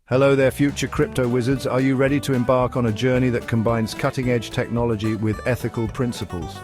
Hello there, future crypto wizards. Are you ready to embark on a journey that combines cutting-edge technology with ethical principles?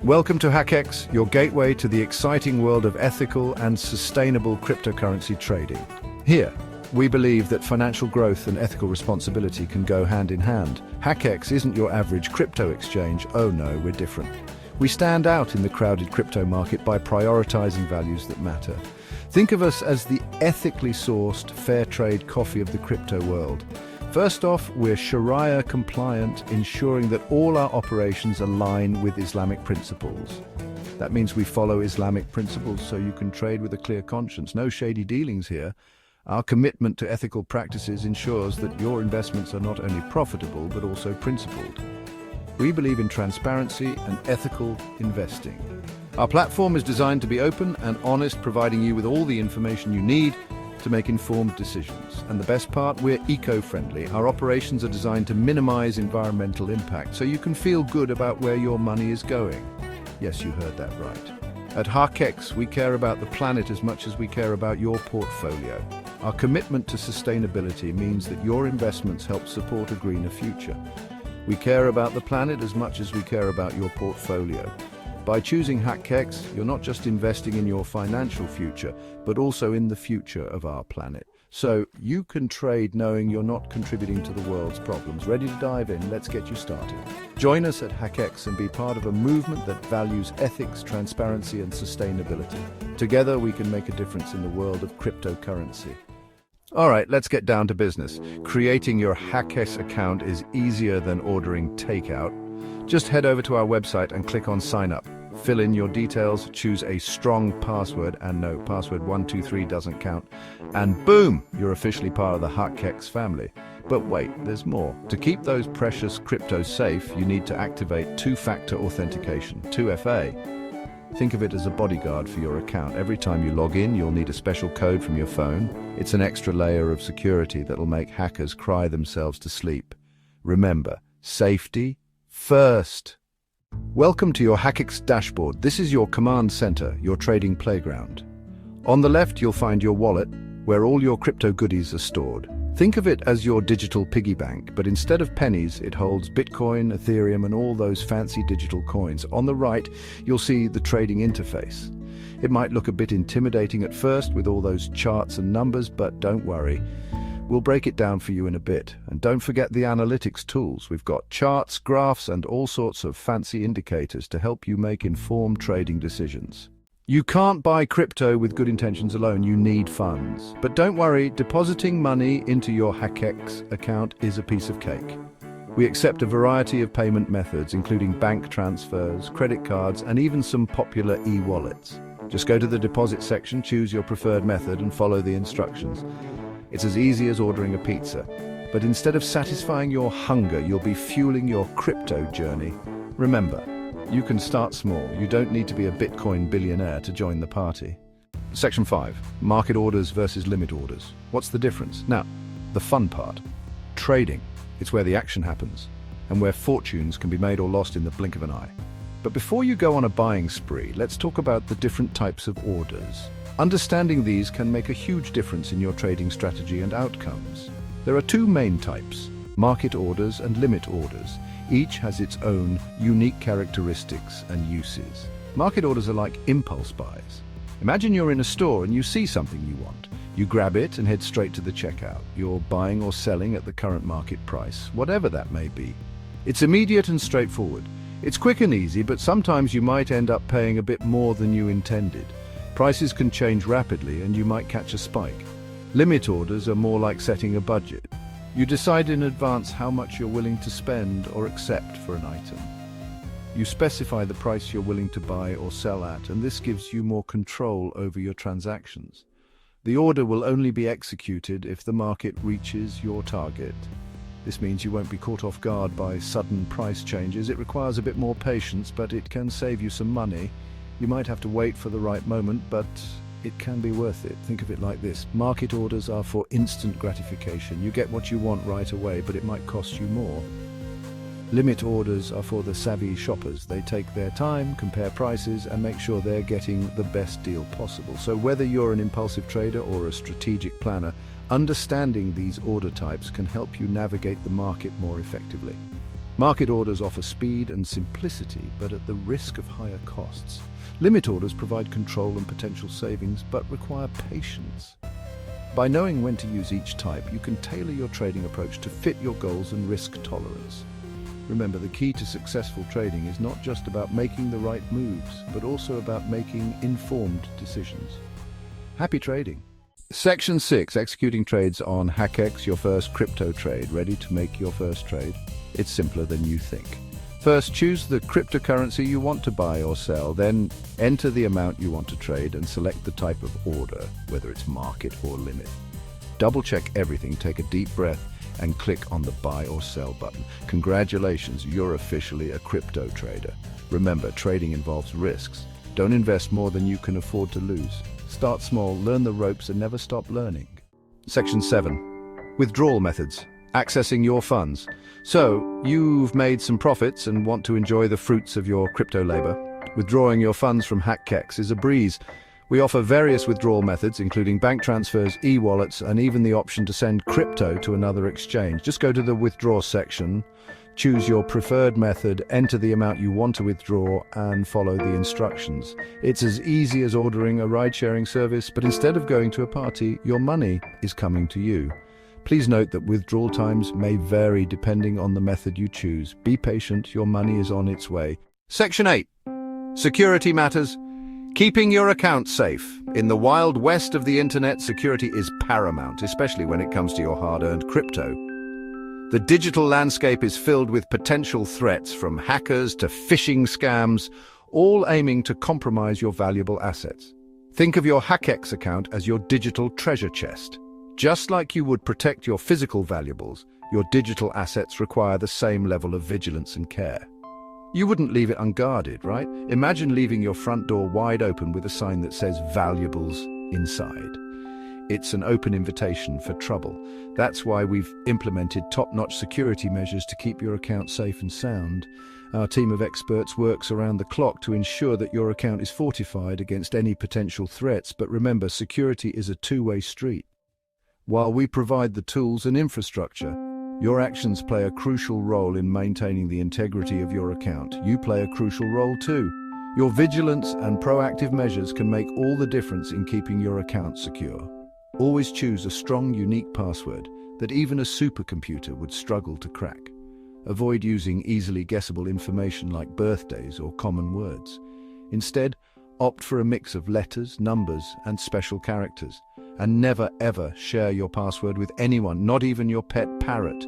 Welcome to Haqqex, your gateway to the exciting world of ethical and sustainable cryptocurrency trading. Here, we believe that financial growth and ethical responsibility can go hand in hand. Haqqex isn't your average crypto exchange. Oh no, we're different. We stand out in the crowded crypto market by prioritizing values that matter. Think of us as the ethically sourced, fair trade coffee of the crypto world. First off, we're Shariah-compliant, ensuring that all our operations align with Islamic principles. That means we follow Islamic principles so you can trade with a clear conscience. No shady dealings here. Our commitment to ethical practices ensures that your investments are not only profitable but also principled. We believe in transparency and ethical investing. Our platform is designed to be open and honest, providing you with all the information you need to make informed decisions. And the best part, we're eco-friendly. Our operations are designed to minimize environmental impact, so you can feel good about where your money is going. Yes, you heard that right. At Haqqex, we care about the planet as much as we care about your portfolio. Our commitment to sustainability means that your investments help support a greener future. We care about the planet as much as we care about your portfolio. By choosing Haqqex, you're not just investing in your financial future, but also in the future of our planet. So you can trade knowing you're not contributing to the world's problems. Ready to dive in? Let's get you started. Join us at Haqqex and be part of a movement that values ethics, transparency, and sustainability. Together, we can make a difference in the world of cryptocurrency. All right, let's get down to business. Creating your Haqqex account is easier than ordering takeout. Just head over to our website and click on Sign Up. Fill in your details, choose a strong password, and no, password 123 doesn't count. And boom, you're officially part of the Haqqex family. But wait, there's more. To keep those precious cryptos safe, you need to activate Two-Factor Authentication, 2FA. Think of it as a bodyguard for your account. Every time you log in, you'll need a special code from your phone. It's an extra layer of security that'll make hackers cry themselves to sleep. Remember, safety first. Welcome to your Haqqex dashboard. This is your command center, your trading playground. On the left, you'll find your wallet, where all your crypto goodies are stored. Think of it as your digital piggy bank, but instead of pennies, it holds Bitcoin, Ethereum, and all those fancy digital coins. On the right, you'll see the trading interface. It might look a bit intimidating at first with all those charts and numbers, but don't worry. We'll break it down for you in a bit. And don't forget the analytics tools. We've got charts, graphs, and all sorts of fancy indicators to help you make informed trading decisions. You can't buy crypto with good intentions alone. You need funds. But don't worry, depositing money into your Haqqex account is a piece of cake. We accept a variety of payment methods, including bank transfers, credit cards, and even some popular e-wallets. Just go to the deposit section, choose your preferred method, and follow the instructions. It's as easy as ordering a pizza. But instead of satisfying your hunger, you'll be fueling your crypto journey. Remember, you can start small. You don't need to be a Bitcoin billionaire to join the party. Section 5. Market orders versus limit orders. What's the difference? Now, the fun part. Trading. It's where the action happens, and where fortunes can be made or lost in the blink of an eye. But before you go on a buying spree, let's talk about the different types of orders. Understanding these can make a huge difference in your trading strategy and outcomes. There are two main types, market orders and limit orders. Each has its own unique characteristics and uses. Market orders are like impulse buys. Imagine you're in a store and you see something you want. You grab it and head straight to the checkout. You're buying or selling at the current market price, whatever that may be. It's immediate and straightforward. It's quick and easy, but sometimes you might end up paying a bit more than you intended. Prices can change rapidly and you might catch a spike. Limit orders are more like setting a budget. You decide in advance how much you're willing to spend or accept for an item. You specify the price you're willing to buy or sell at, and this gives you more control over your transactions. The order will only be executed if the market reaches your target. This means you won't be caught off guard by sudden price changes. It requires a bit more patience, but it can save you some money. You might have to wait for the right moment, but it can be worth it. Think of it like this. Market orders are for instant gratification. You get what you want right away, but it might cost you more. Limit orders are for the savvy shoppers. They take their time, compare prices, and make sure they're getting the best deal possible. So whether you're an impulsive trader or a strategic planner, Understanding these order types can help you navigate the market more effectively. Market orders offer speed and simplicity, but at the risk of higher costs. Limit orders provide control and potential savings, but require patience. By knowing when to use each type, you can tailor your trading approach to fit your goals and risk tolerance. Remember, the key to successful trading is not just about making the right moves, but also about making informed decisions. Happy trading! Section 6. Executing trades on Haqqex, your first crypto trade. Ready to make your first trade? It's simpler than you think. First, choose the cryptocurrency you want to buy or sell, then enter the amount you want to trade and select the type of order, whether it's market or limit. Double-check everything, take a deep breath, and click on the buy or sell button. Congratulations, you're officially a crypto trader. Remember, trading involves risks. Don't invest more than you can afford to lose. Start small, learn the ropes, and never stop learning. Section 7. Withdrawal methods. Accessing your funds. So, you've made some profits and want to enjoy the fruits of your crypto labor. Withdrawing your funds from Haqqex is a breeze. We offer various withdrawal methods, including bank transfers, e-wallets, and even the option to send crypto to another exchange. Just go to the withdraw section, choose your preferred method, enter the amount you want to withdraw, and follow the instructions. It's as easy as ordering a ride-sharing service, but instead of going to a party, your money is coming to you. Please note that withdrawal times may vary depending on the method you choose. Be patient, your money is on its way. Section 8. Security matters. Keeping your account safe. In the wild west of the internet, security is paramount, especially when it comes to your hard-earned crypto. The digital landscape is filled with potential threats, from hackers to phishing scams, all aiming to compromise your valuable assets. Think of your Haqqex account as your digital treasure chest. Just like you would protect your physical valuables, your digital assets require the same level of vigilance and care. You wouldn't leave it unguarded, right? Imagine leaving your front door wide open with a sign that says "Valuables inside." It's an open invitation for trouble. That's why we've implemented top-notch security measures to keep your account safe and sound. Our team of experts works around the clock to ensure that your account is fortified against any potential threats, but remember, security is a two-way street. While we provide the tools and infrastructure, your actions play a crucial role in maintaining the integrity of your account. You play a crucial role too. Your vigilance and proactive measures can make all the difference in keeping your account secure. Always choose a strong, unique password that even a supercomputer would struggle to crack. Avoid using easily guessable information like birthdays or common words. Instead, opt for a mix of letters, numbers, and special characters. And never ever share your password with anyone, not even your pet parrot.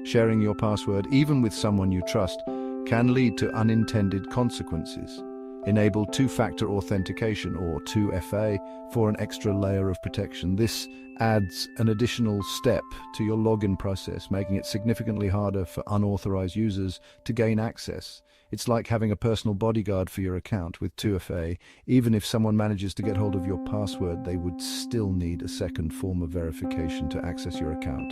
Sharing your password, even with someone you trust, can lead to unintended consequences. Enable Two-Factor Authentication, or 2FA, for an extra layer of protection. This adds an additional step to your login process, making it significantly harder for unauthorized users to gain access. It's like having a personal bodyguard for your account with 2FA. Even if someone manages to get hold of your password, they would still need a second form of verification to access your account.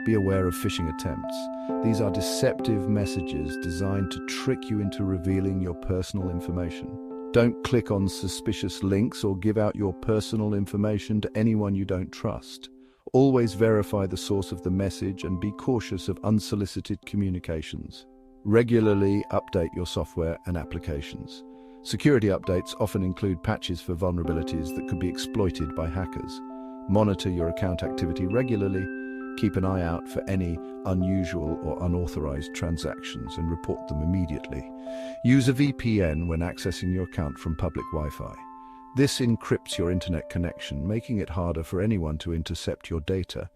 Be aware of phishing attempts. These are deceptive messages designed to trick you into revealing your personal information. Don't click on suspicious links or give out your personal information to anyone you don't trust. Always verify the source of the message and be cautious of unsolicited communications. Regularly update your software and applications. Security updates often include patches for vulnerabilities that could be exploited by hackers. Monitor your account activity regularly. Keep an eye out for any unusual or unauthorized transactions and report them immediately. Use a VPN when accessing your account from public Wi-Fi. This encrypts your internet connection, making it harder for anyone to intercept your data.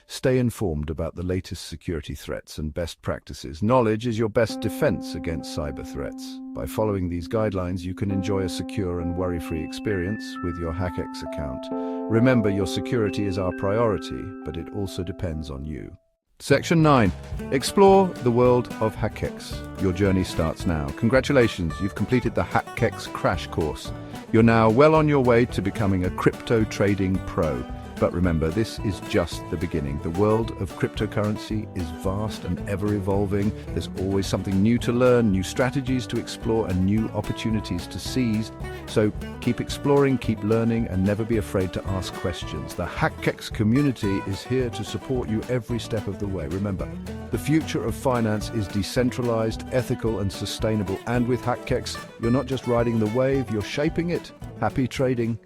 Stay informed about the latest security threats and best practices. Knowledge is your best defense against cyber threats. By following these guidelines, you can enjoy a secure and worry-free experience with your Haqqex account. Remember, your security is our priority, but it also depends on you. Section 9. Explore the world of Haqqex. Your journey starts now. Congratulations, you've completed the Haqqex crash course. You're now well on your way to becoming a crypto trading pro. But remember, this is just the beginning. The world of cryptocurrency is vast and ever-evolving. There's always something new to learn, new strategies to explore, and new opportunities to seize. So keep exploring, keep learning, and never be afraid to ask questions. The Haqqex community is here to support you every step of the way. Remember, the future of finance is decentralized, ethical, and sustainable. And with Haqqex, you're not just riding the wave, you're shaping it. Happy trading.